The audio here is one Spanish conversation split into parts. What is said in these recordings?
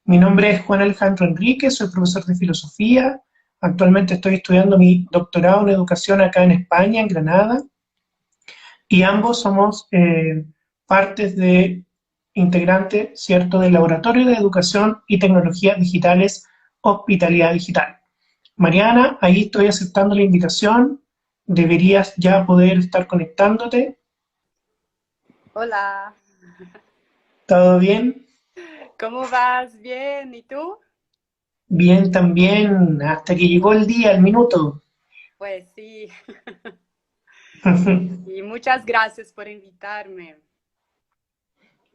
Mi nombre es Juan Alejandro Enríquez, soy profesor de filosofía. Actualmente estoy estudiando mi doctorado en educación acá en España, en Granada, y ambos somos partes de integrantes, ¿cierto?, del Laboratorio de Educación y Tecnologías Digitales, Hospitalidad Digital. Mariana, ahí estoy aceptando la invitación. Deberías ya poder estar conectándote. Hola, ¿Todo bien? ¿cómo vas? Bien, ¿y tú? Bien también, hasta que llegó el día, el minuto. Pues sí, y muchas gracias por invitarme.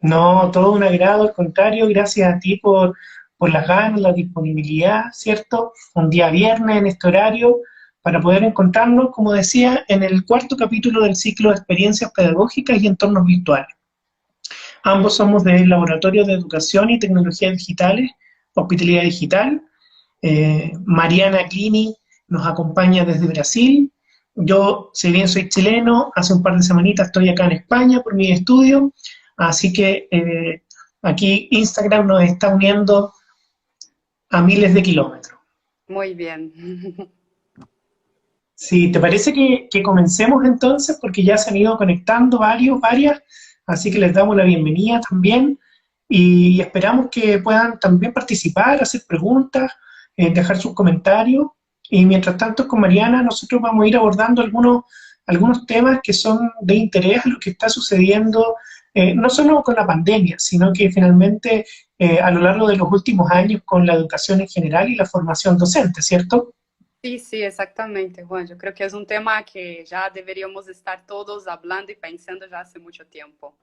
No, todo un agrado, al contrario, gracias a ti por las ganas, la disponibilidad, ¿cierto? Un día viernes en este horario para poder encontrarnos, como decía, en el cuarto capítulo del ciclo de experiencias pedagógicas y entornos virtuales. Ambos somos del Laboratorio de Educación y Tecnologías Digitales, Hospitalidad Digital. Mariana Clini nos acompaña desde Brasil. Yo, si bien soy chileno, hace un par de semanitas estoy acá en España por mi estudio, así que aquí Instagram nos está uniendo a miles de kilómetros. Muy bien. Si te parece que comencemos entonces, porque ya se han ido conectando varias, así que les damos la bienvenida también y esperamos que puedan también participar, hacer preguntas, dejar sus comentarios. Y mientras tanto, con Mariana, nosotros vamos a ir abordando algunos temas que son de interés a lo que está sucediendo, no solo con la pandemia, sino que finalmente a lo largo de los últimos años con la educación en general y la formación docente, ¿cierto? Sí, sí, exactamente, Juan. Yo creo que es un tema que ya deberíamos estar todos hablando y pensando ya hace mucho tiempo.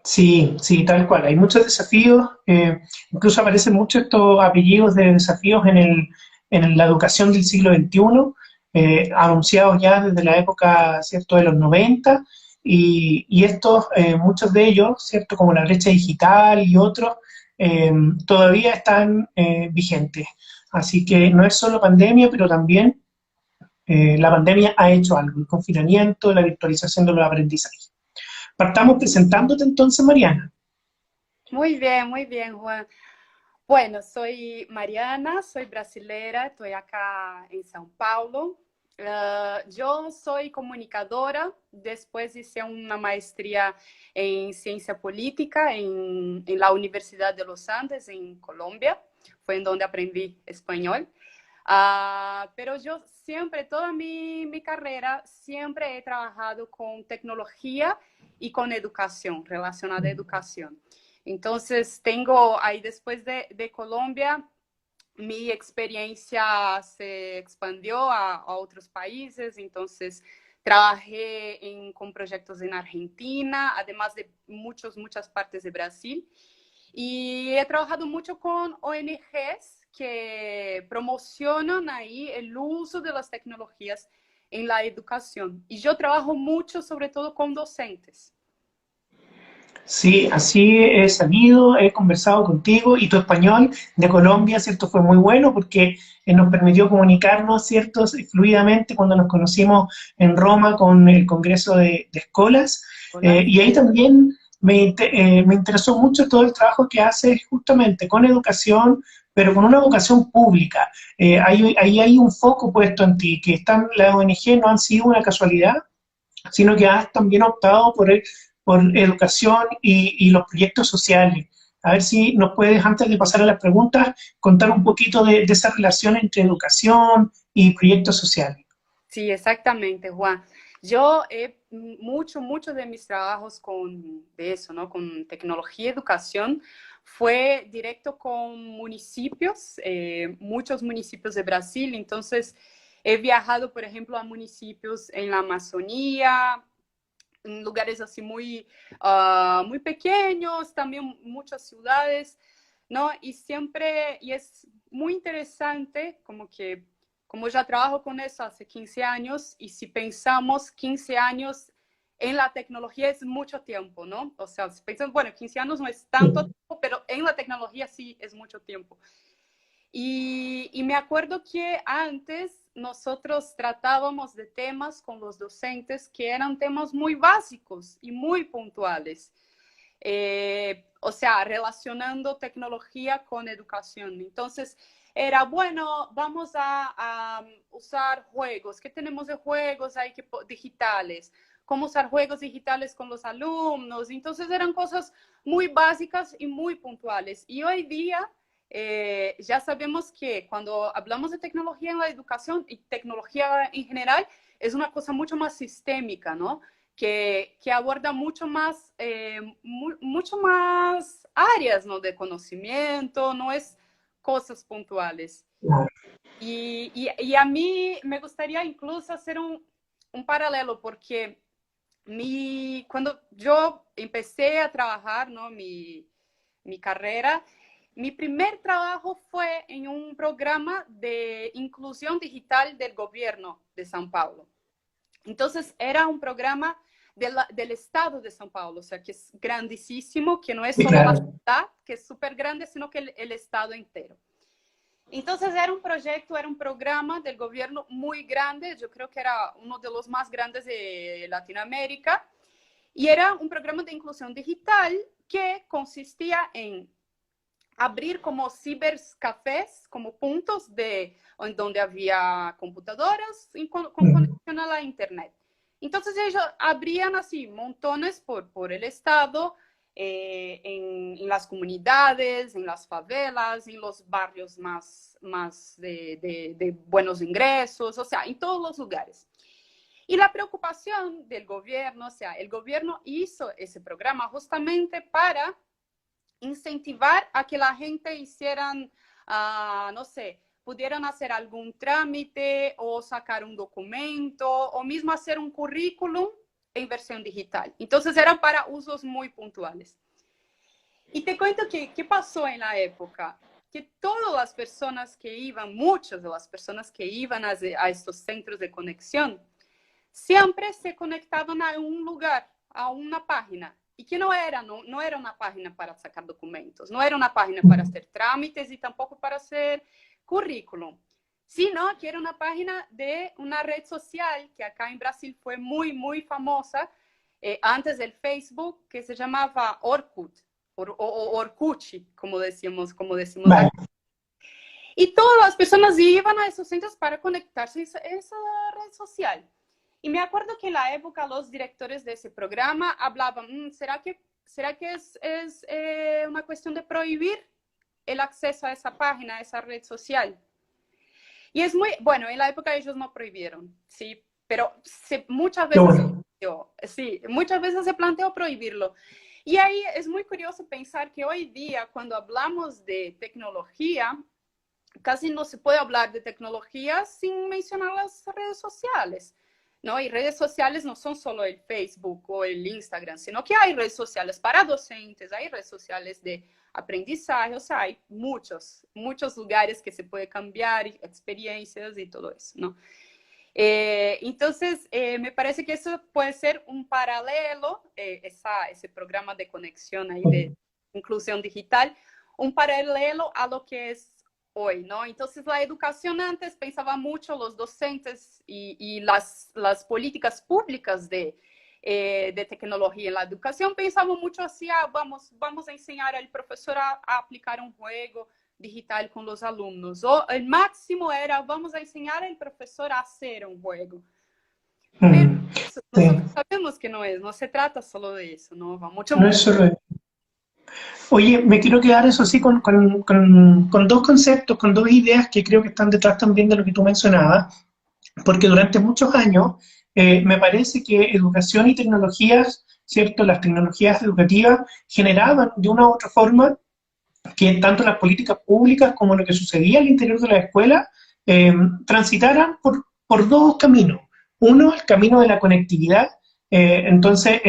Sí, sí, tal cual. Hay muchos desafíos, incluso aparecen muchos estos apellidos de desafíos en la educación del siglo XXI, anunciados ya desde la época, ¿cierto?, de los 90, y estos, muchos de ellos, ¿cierto?, como la brecha digital y otros, eh, todavía están vigentes. Así que no es solo pandemia, pero también la pandemia ha hecho algo, el confinamiento, la virtualización de los aprendizajes. Partamos presentándote entonces, Mariana. Muy bien, Juan. Bueno, soy Mariana, soy brasilera, estoy acá en São Paulo. Yo soy comunicadora, después hice una maestría en ciencia política en la Universidad de los Andes, en Colombia. Fue en donde aprendí español. Pero yo siempre, toda mi carrera, siempre he trabajado con tecnología y con educación, relacionada a educación. Entonces, tengo ahí después de Colombia, mi experiencia se expandió a otros países, entonces trabajé con proyectos en Argentina, además de muchas partes de Brasil. Y he trabajado mucho con ONGs que promocionan ahí el uso de las tecnologías en la educación. Y yo trabajo mucho, sobre todo, con docentes. Sí, así he sabido, he conversado contigo y tu español de Colombia, ¿cierto? Fue muy bueno porque nos permitió comunicarnos, ¿cierto? Fluidamente cuando nos conocimos en Roma con el Congreso de Escolas. Hola. Y ahí también me interesó mucho todo el trabajo que haces justamente con educación, pero con una vocación pública. Ahí hay un foco puesto en ti, que están, las ONG no han sido una casualidad, sino que has también optado por educación y los proyectos sociales. A ver si nos puedes, antes de pasar a las preguntas, contar un poquito de esa relación entre educación y proyectos sociales. Sí, exactamente, Juan. Yo he mucho de mis trabajos de eso, ¿no? Con tecnología y educación fue directo con municipios, muchos municipios de Brasil. Entonces, he viajado, por ejemplo, a municipios en la Amazonía, en lugares así muy pequeños, también muchas ciudades, ¿no? Y siempre, y es muy interesante, como que, como ya trabajo con eso hace 15 años, y si pensamos 15 años en la tecnología es mucho tiempo, ¿no? O sea, si pensamos, bueno, 15 años no es tanto tiempo, pero en la tecnología sí es mucho tiempo. Y me acuerdo que antes nosotros tratábamos de temas con los docentes que eran temas muy básicos y muy puntuales. o sea, relacionando tecnología con educación. Entonces, era, bueno, vamos a usar juegos. ¿Qué tenemos de juegos ahí digitales? ¿Cómo usar juegos digitales con los alumnos? Entonces, eran cosas muy básicas y muy puntuales. Y hoy día ya sabemos que cuando hablamos de tecnología en la educación y tecnología en general, es una cosa mucho más sistémica, ¿no? Que aborda mucho más áreas, ¿no? De conocimiento, no es cosas puntuales. Y a mí me gustaría incluso hacer un paralelo, porque cuando yo empecé a trabajar, ¿no? mi carrera, mi primer trabajo fue en un programa de inclusión digital del gobierno de São Paulo. Entonces, era un programa del estado de São Paulo, o sea, que es grandísimo, que no es solo la ciudad, que es súper grande, sino que el estado entero. Entonces, era un programa del gobierno muy grande, yo creo que era uno de los más grandes de Latinoamérica, y era un programa de inclusión digital que consistía en abrir como cibercafés, como puntos donde había computadoras con conexión a la internet. Entonces ellos abrían así montones por el estado, en las comunidades, en las favelas, en los barrios más de buenos ingresos, o sea, en todos los lugares. Y la preocupación del gobierno, o sea, el gobierno hizo ese programa justamente para incentivar a que la gente hicieran, no sé, pudieran hacer algún trámite o sacar un documento o mismo hacer un currículum en versión digital. Entonces eran para usos muy puntuales. Y te cuento qué pasó en la época, que todas las personas que iban, muchas de las personas que iban a estos centros de conexión, siempre se conectaban a un lugar, a una página, y que no era una página para sacar documentos, no era una página para hacer trámites y tampoco para hacer currículum, sino que era una página de una red social que acá en Brasil fue muy, muy famosa, antes del Facebook, que se llamaba Orkut, o Orkut, como decimos Vale. aquí. Y todas las personas iban a esos centros para conectarse a esa red social. Y me acuerdo que en la época los directores de ese programa hablaban, ¿será que es una cuestión de prohibir el acceso a esa página, a esa red social? Y es muy, bueno, en la época ellos no prohibieron, ¿sí? Pero muchas veces se planteó prohibirlo. Y ahí es muy curioso pensar que hoy día, cuando hablamos de tecnología, casi no se puede hablar de tecnología sin mencionar las redes sociales, ¿no? Y redes sociales no son solo el Facebook o el Instagram, sino que hay redes sociales para docentes, hay redes sociales de aprendizaje, o sea, hay muchos lugares que se puede cambiar, experiencias y todo eso, ¿no? Entonces, me parece que eso puede ser un paralelo, ese programa de conexión ahí de inclusión digital, un paralelo a lo que es hoy, ¿no? Entonces, la educación antes pensaba mucho los docentes y las políticas públicas de tecnología en la educación, pensaban mucho así, vamos a enseñar al profesor a aplicar un juego digital con los alumnos, o el máximo era, vamos a enseñar al profesor a hacer un juego. Pero nosotros sabemos que no se trata solo de eso, ¿no? Va mucho no es solo eso. Oye, me quiero quedar, eso sí, con dos conceptos, con dos ideas que creo que están detrás también de lo que tú mencionabas, porque durante muchos años me parece que educación y tecnologías, ¿cierto? Las tecnologías educativas generaban de una u otra forma que tanto las políticas públicas como lo que sucedía al interior de la escuela transitaran por dos caminos. Uno, el camino de la conectividad. Entonces,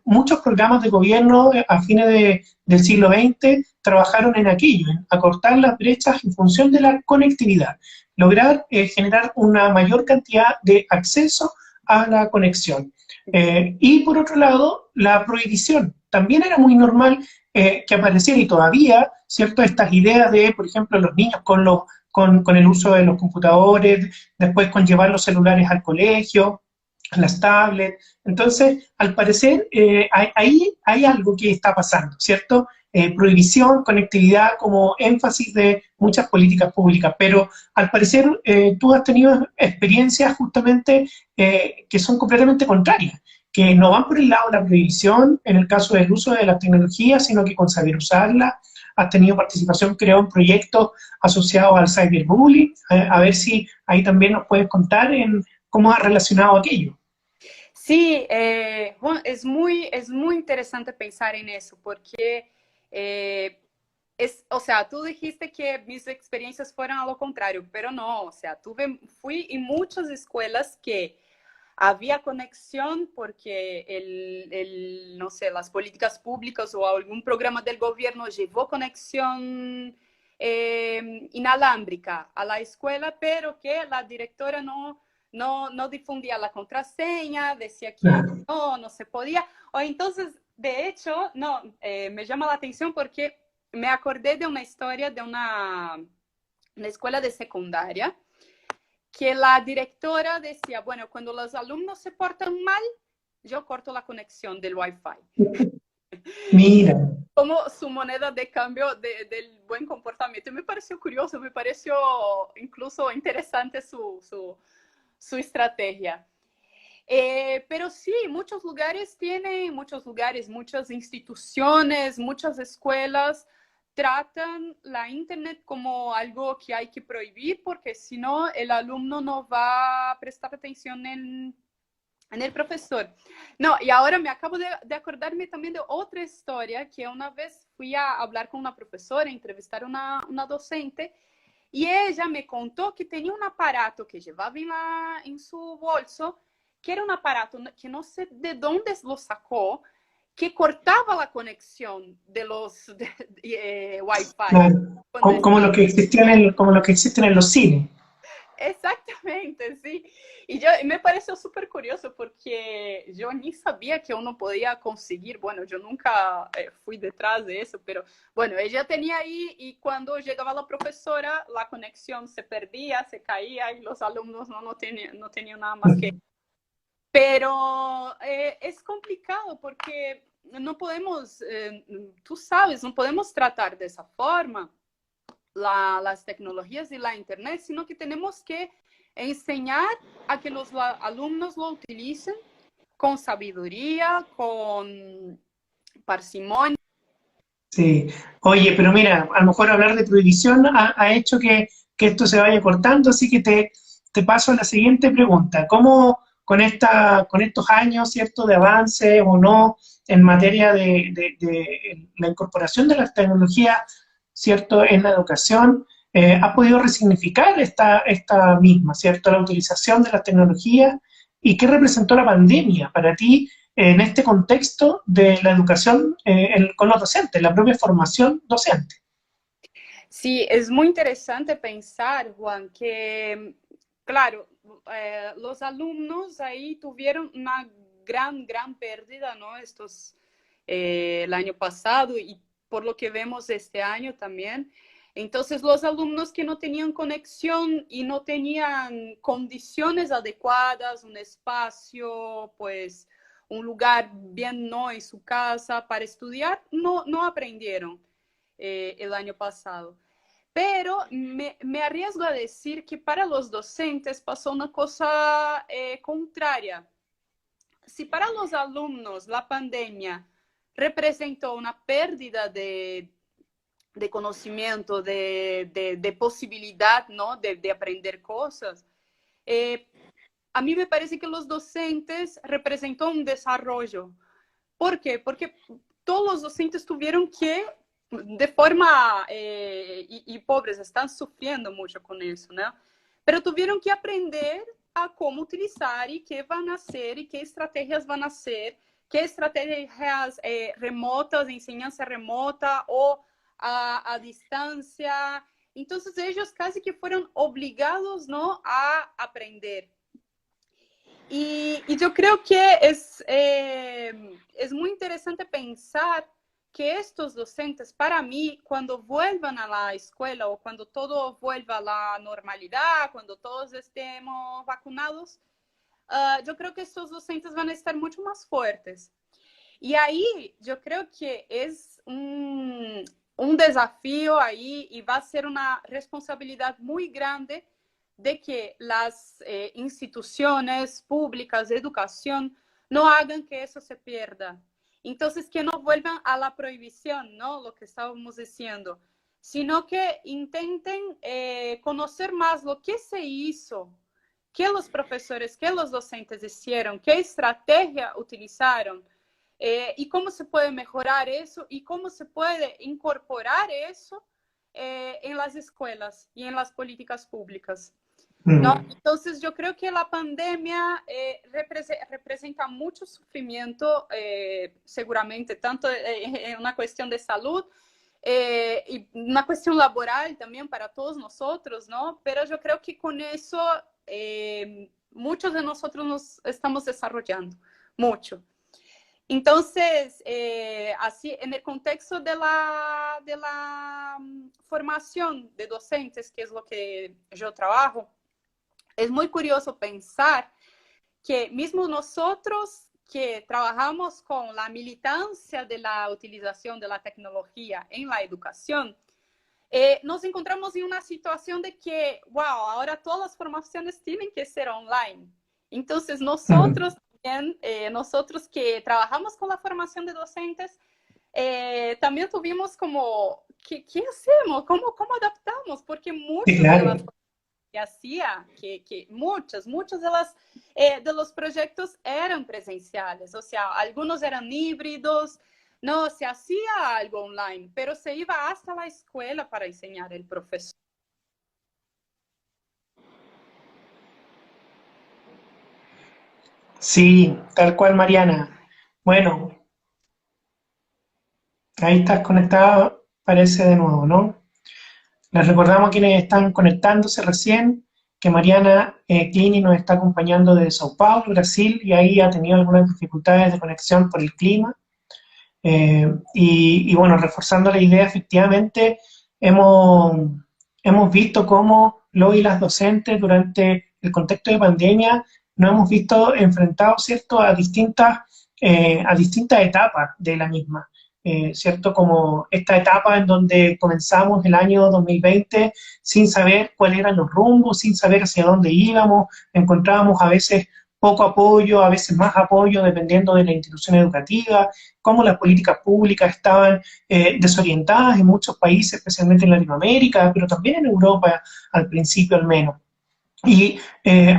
muchos programas de gobierno a fines del siglo XX trabajaron en aquello, en acortar las brechas en función de la conectividad, lograr generar una mayor cantidad de acceso a la conexión. Y por otro lado, la prohibición. También era muy normal que apareciera, y todavía, ¿cierto?, estas ideas de, por ejemplo, los niños con el uso de los computadores, después con llevar los celulares al colegio, las tablets. Entonces, al parecer, ahí hay algo que está pasando, ¿cierto? Prohibición, conectividad como énfasis de muchas políticas públicas, pero al parecer tú has tenido experiencias justamente que son completamente contrarias, que no van por el lado de la prohibición en el caso del uso de la tecnología, sino que con saber usarla. Has tenido participación, creo, en proyectos asociados al cyberbullying. A ver si ahí también nos puedes contar en cómo has relacionado aquello. Sí, Juan, es muy interesante pensar en eso, porque o sea, tú dijiste que mis experiencias fueron a lo contrario, pero no, o sea, fui en muchas escuelas que había conexión porque no sé, las políticas públicas o algún programa del gobierno llevó conexión inalámbrica a la escuela, pero que la directora no difundía la contraseña, decía que Claro. no se podía. O entonces, de hecho, no, me llama la atención porque me acordé de una historia de una escuela de secundaria que la directora decía, bueno, cuando los alumnos se portan mal, yo corto la conexión del Wi-Fi. Mira, Como su moneda de cambio del buen comportamiento. Y me pareció curioso, me pareció incluso interesante su estrategia. Pero sí, muchos lugares, muchas instituciones, muchas escuelas tratan la Internet como algo que hay que prohibir porque si no el alumno no va a prestar atención en el profesor. No, y ahora me acabo de acordarme también de otra historia que una vez fui a hablar con una profesora, entrevistar una docente y ella me contó que tenía un aparato que llevaba en su bolso, que era un aparato que no sé de dónde lo sacó, que cortaba la conexión de los Wi-Fi. claro. Cuando Como lo que existían como lo que existen en los cines. Exactamente, sí. Y me pareció súper curioso porque yo ni sabía que uno podía conseguir, bueno, yo nunca fui detrás de eso, pero bueno, ella tenía ahí y cuando llegaba la profesora, la conexión se perdía, se caía y los alumnos no tenían nada más que... Pero es complicado porque no podemos, tú sabes, no podemos tratar de esa forma las tecnologías y la Internet, sino que tenemos que enseñar a que los alumnos lo utilicen con sabiduría, con parsimonia. Sí. Oye, pero mira, a lo mejor hablar de prohibición ha hecho que esto se vaya cortando, así que te paso a la siguiente pregunta. ¿Cómo con estos años, cierto, de avance o no en materia de la incorporación de las tecnologías, cierto, en la educación, has podido resignificar esta misma, cierto, la utilización de las tecnologías y qué representó la pandemia para ti en este contexto de la educación con los docentes, la propia formación docente? Sí, es muy interesante pensar, Juan, que, claro, los alumnos ahí tuvieron una gran pérdida, ¿no? El año pasado y por lo que vemos este año también. Entonces, los alumnos que no tenían conexión y no tenían condiciones adecuadas, un espacio, pues un lugar bien, ¿no? En su casa para estudiar, no aprendieron el año pasado. Pero me arriesgo a decir que para los docentes pasó una cosa contraria. Si para los alumnos la pandemia representó una pérdida de conocimiento, de posibilidad, ¿no? De aprender cosas, a mí me parece que los docentes representó un desarrollo. ¿Por qué? Porque todos los docentes tuvieron que, de forma, y pobres, están sufriendo mucho con eso, ¿no? Pero tuvieron que aprender a cómo utilizar y qué van a hacer y qué estrategias van a hacer, qué estrategias remotas, de enseñanza remota o a distancia. Entonces ellos casi que fueron obligados, ¿no? A aprender. Y yo creo que es muy interesante pensar que estos docentes, para mí, cuando vuelvan a la escuela o cuando todo vuelva a la normalidad, cuando todos estemos vacunados, yo creo que estos docentes van a estar mucho más fuertes. Y ahí yo creo que es un desafío ahí y va a ser una responsabilidad muy grande de que las instituciones públicas de educación no hagan que eso se pierda. Entonces, que no vuelvan a la prohibición, ¿no? Lo que estábamos diciendo, sino que intenten conocer más lo que se hizo, qué los profesores, qué los docentes hicieron, qué estrategia utilizaron, y cómo se puede mejorar eso y cómo se puede incorporar eso en las escuelas y en las políticas públicas. ¿No? Entonces, yo creo que la pandemia representa mucho sufrimiento, seguramente, tanto en una cuestión de salud y una cuestión laboral también para todos nosotros, ¿no? Pero yo creo que con eso muchos de nosotros nos estamos desarrollando, mucho. Entonces, así, en el contexto de la formación de docentes, que es lo que yo trabajo, es muy curioso pensar que mismo nosotros que trabajamos con la militancia de la utilización de la tecnología en la educación, nos encontramos en una situación de que, wow, ahora todas las formaciones tienen que ser online. Entonces, nosotros también, nosotros que trabajamos con la formación de docentes, también tuvimos como, ¿qué hacemos? ¿Cómo adaptamos? Porque Sí, muchas de las claro. que hacía, que muchos de los proyectos eran presenciales, o sea, algunos eran híbridos, no, se hacía algo online, pero se iba hasta la escuela para enseñar el profesor. Sí, tal cual, Mariana. Bueno, ahí estás conectada, parece de nuevo, ¿no? Les recordamos a quienes están conectándose recién que Mariana Clini nos está acompañando desde Sao Paulo, Brasil, y ahí ha tenido algunas dificultades de conexión por el clima. Y bueno, reforzando la idea, efectivamente, hemos, hemos visto cómo lo y las docentes durante el contexto de pandemia nos hemos visto enfrentados, ¿cierto?, a distintas etapas de la misma. ¿Cierto? Como esta etapa en donde comenzamos el año 2020 sin saber cuáles eran los rumbos, sin saber hacia dónde íbamos, encontrábamos a veces poco apoyo, a veces más apoyo, dependiendo de la institución educativa, cómo las políticas públicas estaban desorientadas en muchos países, especialmente en Latinoamérica, pero también en Europa, al principio al menos. Y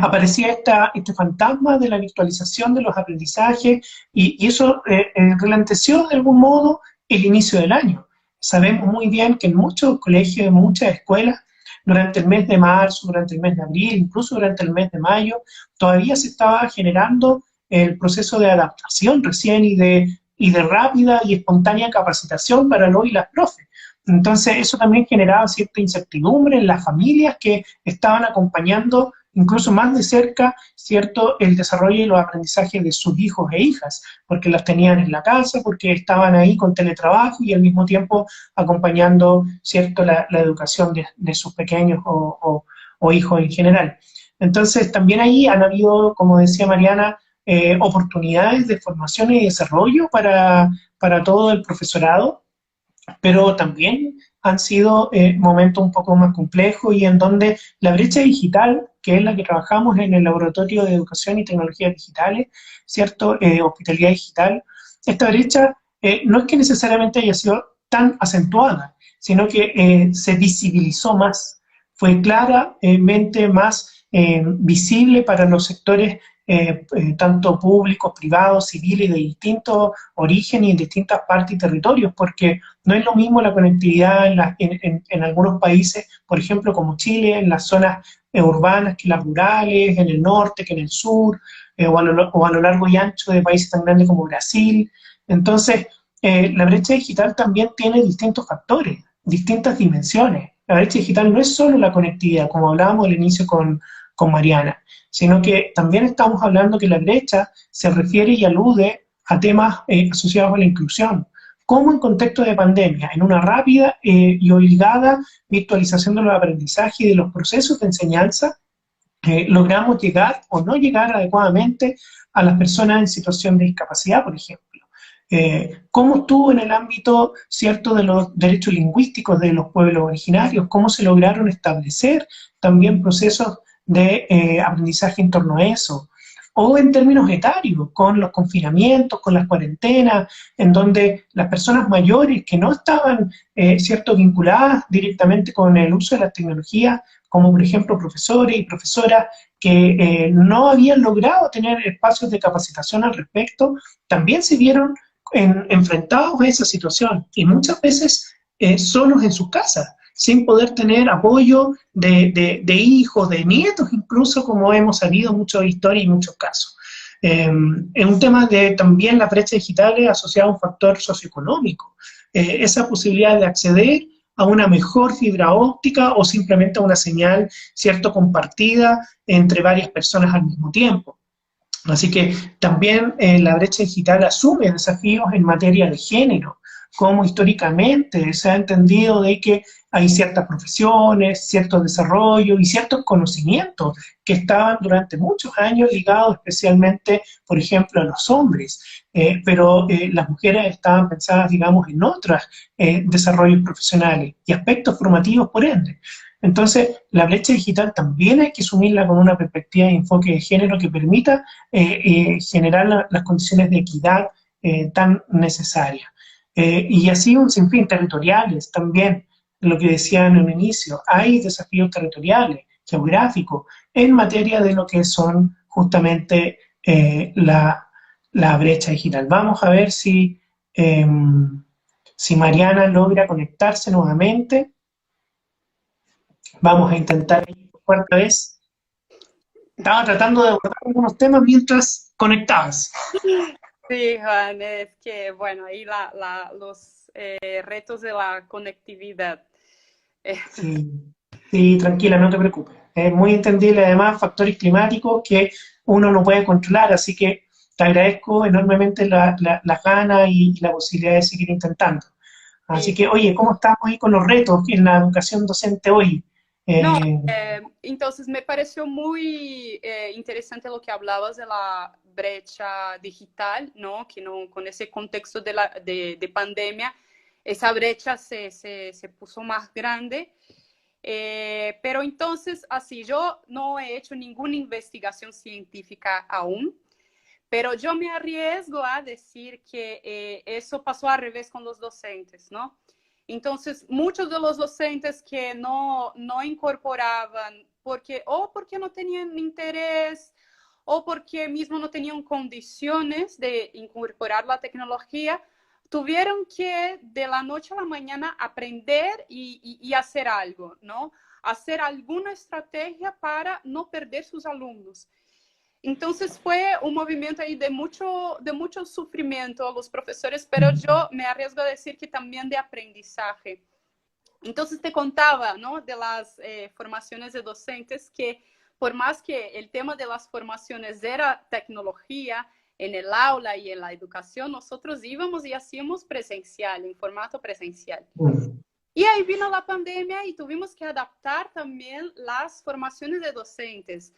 aparecía este fantasma de la virtualización de los aprendizajes y eso relanceció de algún modo el inicio del año. Sabemos muy bien que en muchos colegios, en muchas escuelas, durante el mes de marzo, durante el mes de abril, incluso durante el mes de mayo, todavía se estaba generando el proceso de adaptación recién y de rápida y espontánea capacitación para los y las profes. Entonces, eso también generaba cierta incertidumbre en las familias que estaban acompañando incluso más de cerca, ¿cierto?, el desarrollo y los aprendizajes de sus hijos e hijas, porque las tenían en la casa, porque estaban ahí con teletrabajo y al mismo tiempo acompañando, ¿cierto?, la educación de sus pequeños o hijos en general. Entonces, también ahí han habido, como decía Mariana, oportunidades de formación y desarrollo para todo el profesorado, pero también han sido momentos un poco más complejos y en donde la brecha digital, que es la que trabajamos en el Laboratorio de Educación y Tecnologías Digitales, ¿cierto? Hospitalidad digital, esta brecha no es que necesariamente haya sido tan acentuada, sino que se visibilizó más, fue claramente más visible para los sectores tanto públicos, privados, civiles, de distintos orígenes y en distintas partes y territorios, porque no es lo mismo la conectividad en algunos países, por ejemplo, como Chile, en las zonas urbanas que las rurales, en el norte que en el sur, o a lo largo y ancho de países tan grandes como Brasil. Entonces, la brecha digital también tiene distintos factores, distintas dimensiones. La brecha digital no es solo la conectividad, como hablábamos al inicio con Mariana, sino que también estamos hablando que la brecha se refiere y alude a temas asociados a la inclusión. ¿Cómo en contexto de pandemia, en una rápida y obligada virtualización de los aprendizajes y de los procesos de enseñanza, logramos llegar o no llegar adecuadamente a las personas en situación de discapacidad, por ejemplo. ¿Cómo estuvo en el ámbito, cierto, de los derechos lingüísticos de los pueblos originarios? ¿Cómo se lograron establecer también procesos de aprendizaje en torno a eso? O en términos etarios, con los confinamientos, con las cuarentenas, en donde las personas mayores que no estaban, cierto, vinculadas directamente con el uso de la tecnología, como por ejemplo profesores y profesoras que no habían logrado tener espacios de capacitación al respecto, también se vieron enfrentados a esa situación y muchas veces solos en sus casas, sin poder tener apoyo de hijos, de nietos, incluso como hemos sabido muchas historias y muchos casos. Es un tema de también la brecha digital es asociada a un factor socioeconómico. Esa posibilidad de acceder a una mejor fibra óptica o simplemente a una señal, cierto, compartida entre varias personas al mismo tiempo. Así que también la brecha digital asume desafíos en materia de género, como históricamente se ha entendido de que hay ciertas profesiones, ciertos desarrollos y ciertos conocimientos que estaban durante muchos años ligados especialmente, por ejemplo, a los hombres, pero las mujeres estaban pensadas, digamos, en otros desarrollos profesionales y aspectos formativos, por ende. Entonces, la brecha digital también hay que asumirla con una perspectiva de enfoque de género que permita generar las condiciones de equidad tan necesarias. Y así un sinfín territoriales también, lo que decía en un inicio, hay desafíos territoriales, geográficos, en materia de lo que son justamente la brecha digital. Vamos a ver si Mariana logra conectarse nuevamente. Vamos a intentar por cuarta vez. Estaba tratando de abordar algunos temas mientras conectabas. Sí, Juan, es que, bueno, ahí los retos de la conectividad. Eh, Sí, sí, tranquila, no te preocupes. Es muy entendible, además, factores climáticos que uno no puede controlar, así que te agradezco enormemente las ganas y la posibilidad de seguir intentando. Así sí. que, oye, ¿cómo estamos ahí con los retos en la educación docente hoy? No, Eh, entonces me pareció muy interesante lo que hablabas de la brecha digital, ¿no? Que no, con ese contexto de pandemia, esa brecha se puso más grande. Pero entonces, así, yo no he hecho ninguna investigación científica aún, pero yo me arriesgo a decir que eso pasó al revés con los docentes, ¿no? Entonces, muchos de los docentes que no incorporaban, porque no tenían interés, o porque mismo no tenían condiciones de incorporar la tecnología, tuvieron que de la noche a la mañana aprender y hacer algo, ¿no? Hacer alguna estrategia para no perder sus alumnos. Entonces fue un movimiento ahí de mucho sufrimiento a los profesores, pero yo me arriesgo a decir que también de aprendizaje. Entonces te contaba, ¿no? De las formaciones de docentes que por más que el tema de las formaciones era tecnología en el aula y en la educación, nosotros íbamos y hacíamos presencial, en formato presencial. Y ahí vino la pandemia y tuvimos que adaptar también las formaciones de docentes.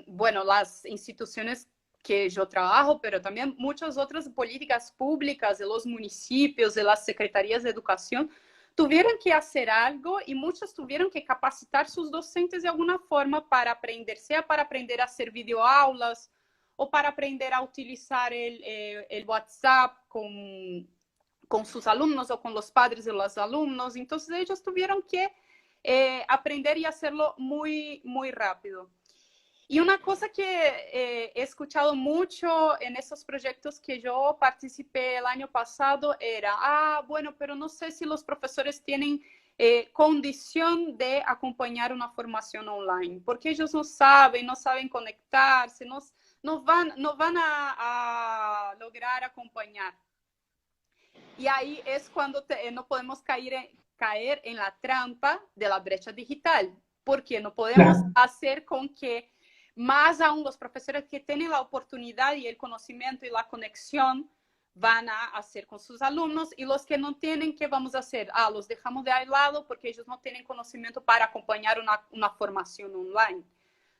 Bueno, las instituciones que yo trabajo, pero también muchas otras políticas públicas de los municipios, de las secretarías de educación, tuvieron que hacer algo y muchos tuvieron que capacitar sus docentes de alguna forma para aprender, sea para aprender a hacer videoaulas o para aprender a utilizar el WhatsApp con sus alumnos o con los padres de los alumnos. Entonces ellos tuvieron que aprender y hacerlo muy, muy rápido. Y una cosa que he escuchado mucho en esos proyectos que yo participé el año pasado era, bueno, pero no sé si los profesores tienen condición de acompañar una formación online, porque ellos no saben conectarse, no van a lograr acompañar. Y ahí es cuando no podemos caer en la trampa de la brecha digital, porque no podemos claro. hacer con que más aún los profesores que tienen la oportunidad y el conocimiento y la conexión van a hacer con sus alumnos, y los que no tienen, ¿qué vamos a hacer? Los dejamos de lado porque ellos no tienen conocimiento para acompañar una formación online.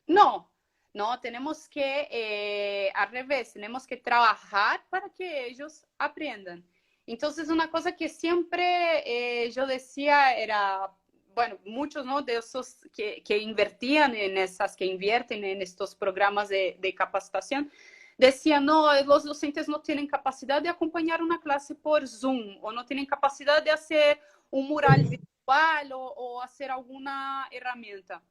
No, no, tenemos que, al revés, tenemos que trabajar para que ellos aprendan. Entonces, una cosa que siempre yo decía era, bueno, muchos, ¿no? De esos que invertían en esas, que invierten en estos programas de capacitación, decían, no, los docentes no tienen capacidad de acompañar una clase por Zoom, o no tienen capacidad de hacer un mural virtual o hacer alguna herramienta.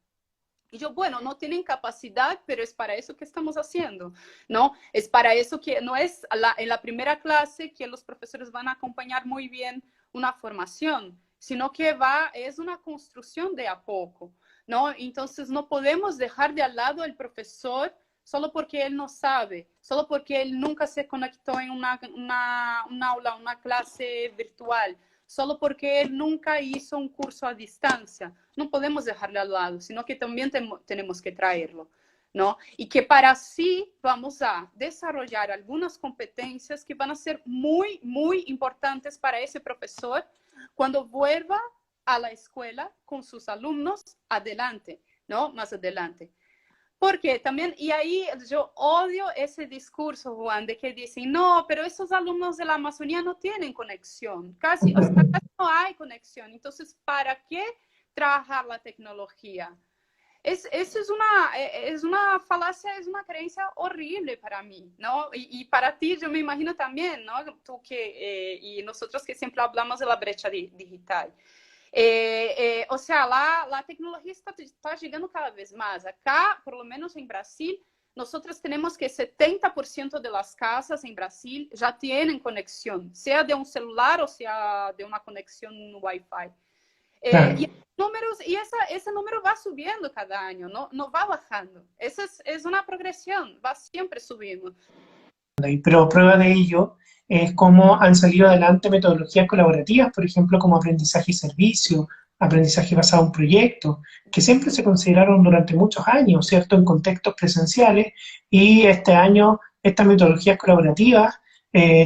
Y yo, bueno, no tienen capacidad, pero es para eso que estamos haciendo, ¿no? Es para eso que no es en la primera clase que los profesores van a acompañar muy bien una formación, sino que es una construcción de a poco, ¿no? Entonces no podemos dejar de al lado el profesor solo porque él no sabe, solo porque él nunca se conectó en un aula, una clase virtual, solo porque él nunca hizo un curso a distancia. No podemos dejarle al lado, sino que también tenemos que traerlo, ¿no? Y que para sí vamos a desarrollar algunas competencias que van a ser muy, muy importantes para ese profesor cuando vuelva a la escuela con sus alumnos adelante, ¿no? Más adelante. Porque también, y ahí yo odio ese discurso, Juan, de que dicen, no, pero esos alumnos de la Amazonía no tienen conexión, casi, o sea, casi no hay conexión. Entonces, ¿para qué trabajar la tecnología? Eso es una falacia, es una creencia horrible para mí, ¿no? Y para ti, yo me imagino también, ¿no? Tú que, y nosotros que siempre hablamos de la brecha digital. O sea, la tecnología está llegando cada vez más. Acá, por lo menos en Brasil, nosotros tenemos que 70% de las casas en Brasil ya tienen conexión, sea de un celular o sea de una conexión Wi-Fi. Claro. Y números, y ese número va subiendo cada año, no va bajando. Esa es una progresión, va siempre subiendo. Pero prueba de ello es cómo han salido adelante metodologías colaborativas, por ejemplo, como aprendizaje y servicio, aprendizaje basado en proyectos, que siempre se consideraron durante muchos años, ¿cierto?, en contextos presenciales, y este año estas metodologías colaborativas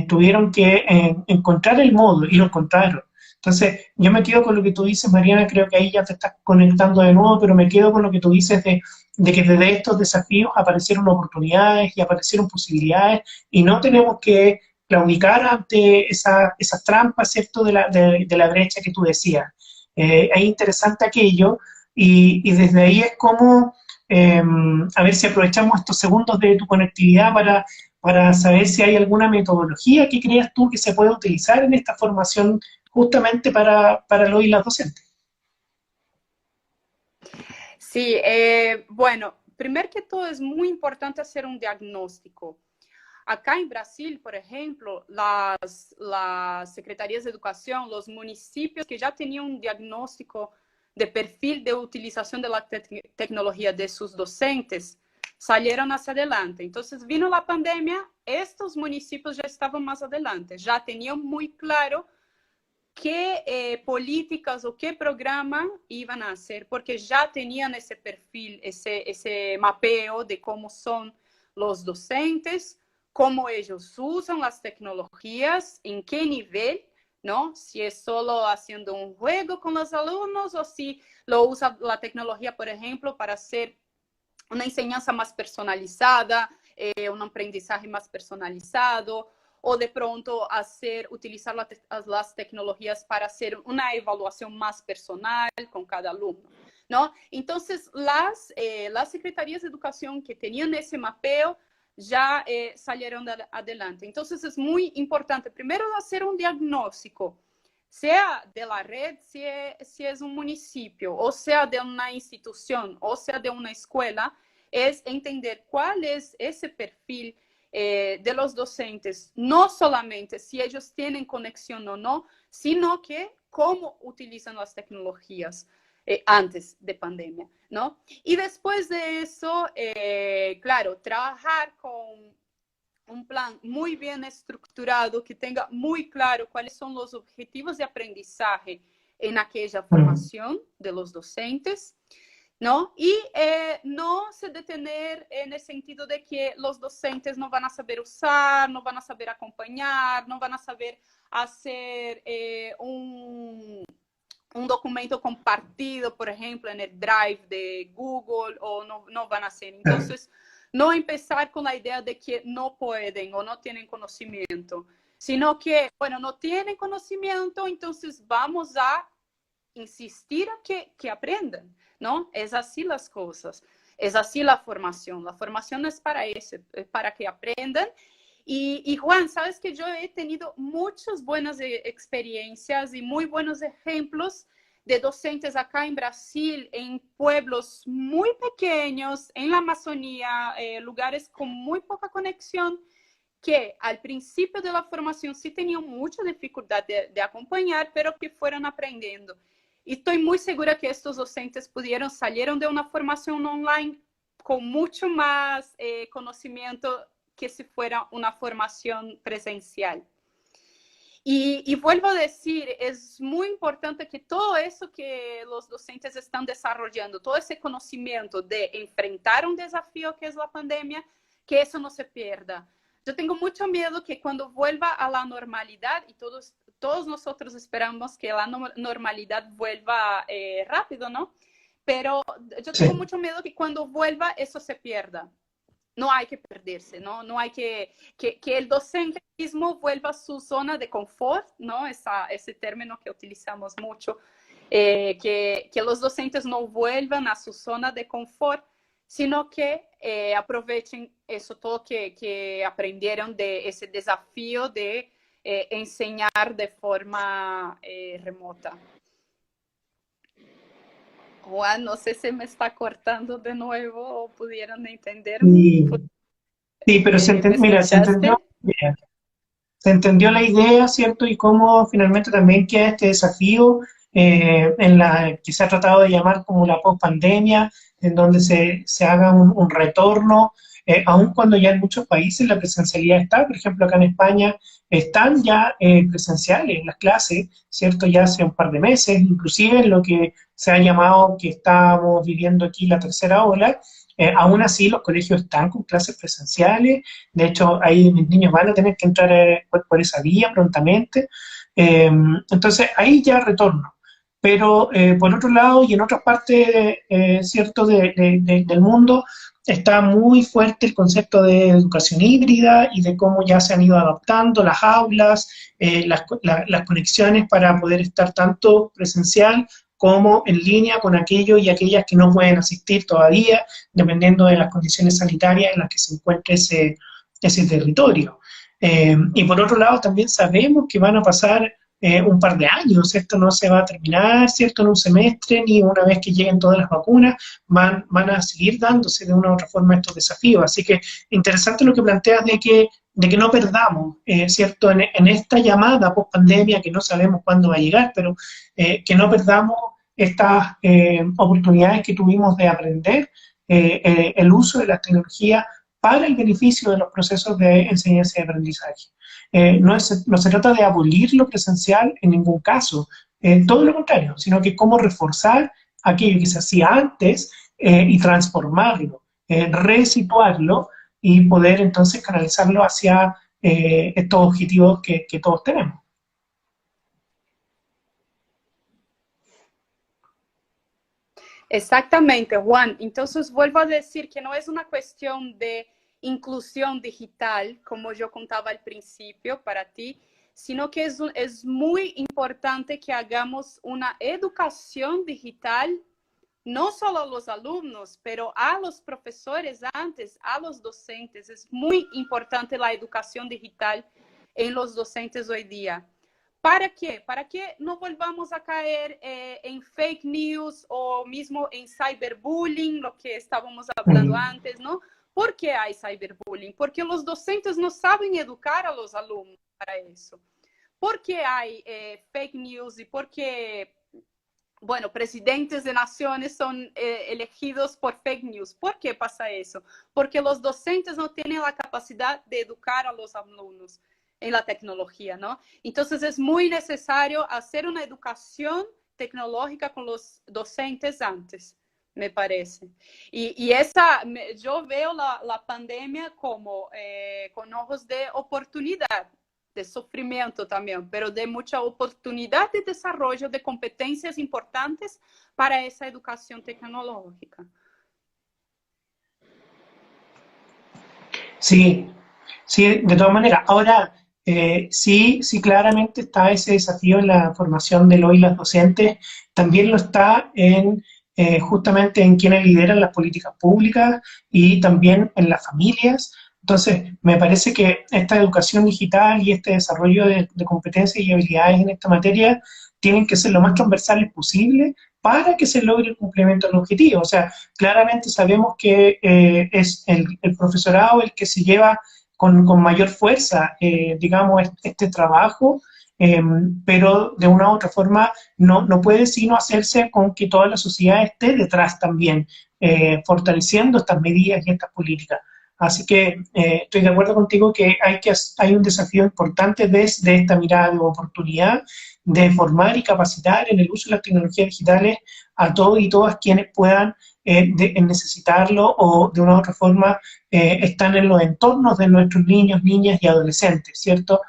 tuvieron que encontrar el modo y lo encontraron. Entonces, yo me quedo con lo que tú dices, Mariana, creo que ahí ya te estás conectando de nuevo, pero me quedo con lo que tú dices de que desde estos desafíos aparecieron oportunidades y aparecieron posibilidades y no tenemos que claudicar ante esas trampas, ¿cierto?, de la brecha que tú decías. Es interesante aquello y desde ahí es como, a ver si aprovechamos estos segundos de tu conectividad para saber si hay alguna metodología que creas tú que se pueda utilizar en esta formación justamente para los y las docentes. Sí, bueno, primero que todo es muy importante hacer un diagnóstico. Acá en Brasil, por ejemplo, las secretarías de educación, los municipios que ya tenían un diagnóstico de perfil de utilización de la tecnología de sus docentes, salieron hacia adelante. Entonces vino la pandemia, estos municipios ya estaban más adelante, ya tenían muy claro qué políticas o qué programa iban a hacer, porque ya tenían ese perfil, ese mapeo de cómo son los docentes, cómo ellos usan las tecnologías, en qué nivel, ¿no? Si es solo haciendo un juego con los alumnos o si lo usa la tecnología, por ejemplo, para hacer una enseñanza más personalizada, un aprendizaje más personalizado, o de pronto utilizar las tecnologías para hacer una evaluación más personal con cada alumno, ¿no? Entonces, las secretarías de educación que tenían ese mapeo ya salieron adelante. Entonces, es muy importante, primero, hacer un diagnóstico, sea de la red, si es un municipio, o sea de una institución, o sea de una escuela, es entender cuál es ese perfil de los docentes, no solamente si ellos tienen conexión o no, sino que cómo utilizan las tecnologías antes de pandemia, ¿no? Y después de eso, claro, trabajar con un plan muy bien estructurado, que tenga muy claro cuáles son los objetivos de aprendizaje en aquella formación de los docentes, ¿no? Y no se detener en el sentido de que los docentes no van a saber usar, no van a saber acompañar, no van a saber hacer un documento compartido, por ejemplo, en el Drive de Google, o no van a hacer. Entonces, no empezar con la idea de que no pueden o no tienen conocimiento, sino que, bueno, no tienen conocimiento, entonces vamos a insistir a que aprendan, ¿no? Es así las cosas, es así la formación es para eso, es para que aprendan. Y Juan, sabes que yo he tenido muchas buenas experiencias y muy buenos ejemplos de docentes acá en Brasil, en pueblos muy pequeños, en la Amazonía, lugares con muy poca conexión, que al principio de la formación sí tenían mucha dificultad de acompañar, pero que fueron aprendiendo. Y estoy muy segura que estos docentes salieron de una formación online con mucho más conocimiento que si fuera una formación presencial. Y vuelvo a decir, es muy importante que todo eso que los docentes están desarrollando, todo ese conocimiento de enfrentar un desafío que es la pandemia, que eso no se pierda. Yo tengo mucho miedo que cuando vuelva a la normalidad, y todos nosotros esperamos que la normalidad vuelva rápido, ¿no? Pero yo tengo Sí, mucho miedo que cuando vuelva eso se pierda. No hay que perderse, ¿no? No hay que el docente mismo vuelva a su zona de confort, ¿no? Ese término que utilizamos mucho, que los docentes no vuelvan a su zona de confort, sino que aprovechen eso todo que aprendieron de ese desafío de enseñar de forma remota. Juan, no sé si me está cortando de nuevo o pudieron entenderme. y, sí, pero ¿Me mira, se entendió escuchaste? bien. Se entendió la idea, ¿cierto? Y cómo finalmente también queda este desafío en la que se ha tratado de llamar como la post-pandemia, en donde se haga un retorno, aun cuando ya en muchos países la presencialidad está, por ejemplo, acá en España están ya presenciales las clases, ¿cierto? Ya hace un par de meses, inclusive en lo que se ha llamado que estamos viviendo aquí la tercera ola. Aún así, los colegios están con clases presenciales. De hecho, ahí mis niños van a tener que entrar por esa vía prontamente. Entonces, ahí ya retorno. Pero por otro lado, y en otras partes, cierto, del mundo, está muy fuerte el concepto de educación híbrida y de cómo ya se han ido adaptando las aulas, las conexiones para poder estar tanto presencial como en línea con aquellos y aquellas que no pueden asistir todavía, dependiendo de las condiciones sanitarias en las que se encuentre ese territorio. Y por otro lado, también sabemos que van a pasar un par de años, esto no se va a terminar, ¿cierto?, en un semestre, ni una vez que lleguen todas las vacunas, van a seguir dándose de una u otra forma estos desafíos. Así que interesante lo que planteas de que no perdamos, ¿cierto?, en esta llamada post-pandemia que no sabemos cuándo va a llegar, pero que no perdamos estas oportunidades que tuvimos de aprender el uso de las tecnologías para el beneficio de los procesos de enseñanza y aprendizaje. No se trata de abolir lo presencial en ningún caso, todo lo contrario, sino que cómo reforzar aquello que se hacía antes y transformarlo, resituarlo y poder entonces canalizarlo hacia estos objetivos que todos tenemos. Exactamente, Juan. Entonces, vuelvo a decir que no es una cuestión de inclusión digital, como yo contaba al principio para ti, sino que es muy importante que hagamos una educación digital, no solo a los alumnos, pero a los profesores antes, a los docentes. Es muy importante la educación digital en los docentes hoy día. ¿Para qué? Para que no volvamos a caer en fake news o mismo en cyberbullying, lo que estábamos hablando antes, ¿no? ¿Por qué hay cyberbullying? Porque los docentes no saben educar a los alumnos para eso. ¿Por qué hay fake news y por qué, bueno, presidentes de naciones son elegidos por fake news? ¿Por qué pasa eso? Porque los docentes no tienen la capacidad de educar a los alumnos en la tecnología, ¿no? Entonces es muy necesario hacer una educación tecnológica con los docentes antes, me parece. Y yo veo la pandemia como con ojos de oportunidad. de sufrimiento también, pero de mucha oportunidad de desarrollo de competencias importantes para esa educación tecnológica. Sí, sí, de todas maneras. Ahora, sí, sí, claramente está ese desafío en la formación de los y las docentes, también lo está en justamente en quienes lideran las políticas públicas y también en las familias. Entonces, me parece que esta educación digital y este desarrollo de competencias y habilidades en esta materia tienen que ser lo más transversales posible para que se logre el cumplimiento del objetivo. O sea, claramente sabemos que es el profesorado el que se lleva con mayor fuerza, digamos, este trabajo, eh, pero de una u otra forma no puede sino hacerse con que toda la sociedad esté detrás también, fortaleciendo estas medidas y estas políticas. Así que estoy de acuerdo contigo que hay un desafío importante desde esta mirada de oportunidad de formar y capacitar en el uso de las tecnologías digitales a todos y todas quienes puedan necesitarlo o de una u otra forma están en los entornos de nuestros niños, niñas y adolescentes, ¿cierto?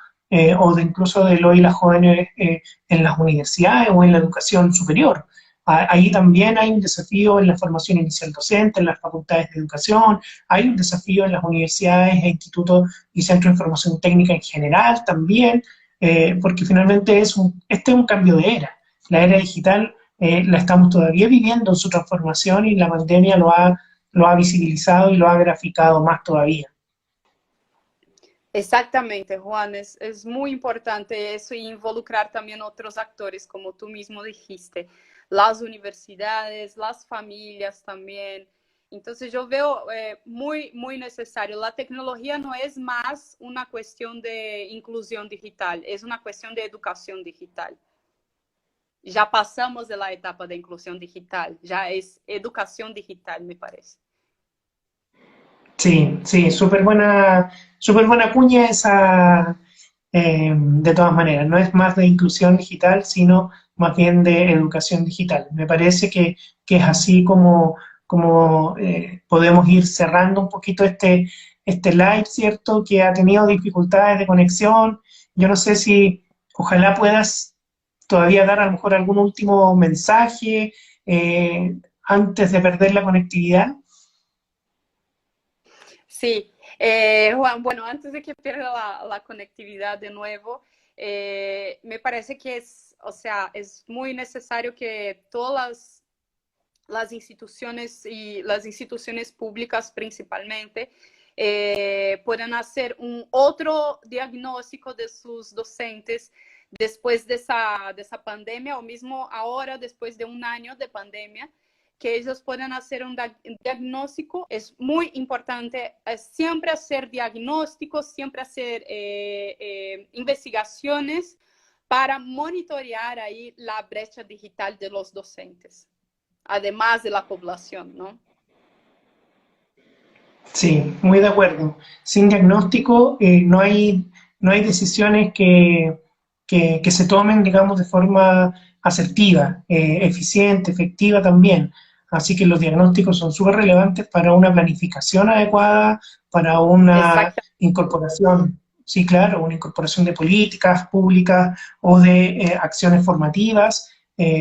O de incluso de los y las jóvenes en las universidades o en la educación superior. Ahí también hay un desafío en la formación inicial docente, en las facultades de educación, hay un desafío en las universidades e institutos y centros de formación técnica en general también, porque finalmente este es un cambio de era. La era digital la estamos todavía viviendo en su transformación y la pandemia lo ha visibilizado y lo ha graficado más todavía. Exactamente, Juan, es muy importante eso y involucrar también otros actores, como tú mismo dijiste, las universidades, las familias también. Entonces yo veo muy necesario. La tecnología no es más una cuestión de inclusión digital, es una cuestión de educación digital. Ya pasamos de la etapa de inclusión digital, ya es educación digital, me parece. Sí, sí, súper buena cuña esa, de todas maneras. No es más de inclusión digital, sino más bien de educación digital. Me parece que es así como podemos ir cerrando un poquito este live, ¿cierto? Que ha tenido dificultades de conexión. Yo no sé si ojalá puedas todavía dar a lo mejor algún último mensaje antes de perder la conectividad. Sí, Juan, bueno, antes de que pierda la conectividad de nuevo, me parece que o sea, es muy necesario que todas las instituciones y las instituciones públicas principalmente puedan hacer un otro diagnóstico de sus docentes después de esa pandemia o mismo ahora después de un año de pandemia, que ellos puedan hacer un diagnóstico. Es muy importante siempre hacer diagnósticos, siempre hacer investigaciones para monitorear ahí la brecha digital de los docentes, además de la población, ¿no? Sí, muy de acuerdo. Sin diagnóstico no hay decisiones que se tomen, digamos, de forma asertiva, eficiente, efectiva también. Así que los diagnósticos son súper relevantes para una planificación adecuada, para una Exacto. incorporación, sí, claro, una incorporación de políticas públicas o de acciones formativas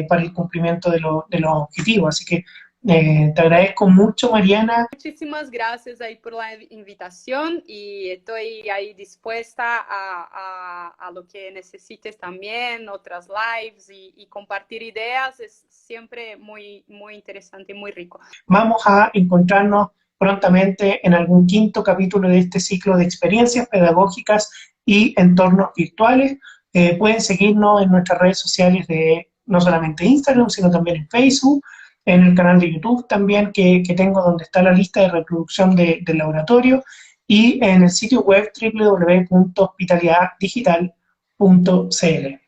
para el cumplimiento de los objetivos. Así que te agradezco mucho, Mariana. Muchísimas gracias ahí por la invitación y estoy ahí dispuesta a lo que necesites también, otras lives y compartir ideas. Es siempre muy interesante y muy rico. Vamos a encontrarnos prontamente en algún quinto capítulo de este ciclo de experiencias pedagógicas y entornos virtuales. Pueden seguirnos en nuestras redes sociales de no solamente Instagram, sino también en Facebook, en el canal de YouTube también que tengo donde está la lista de reproducción del laboratorio y en el sitio web www.hospitalidaddigital.cl.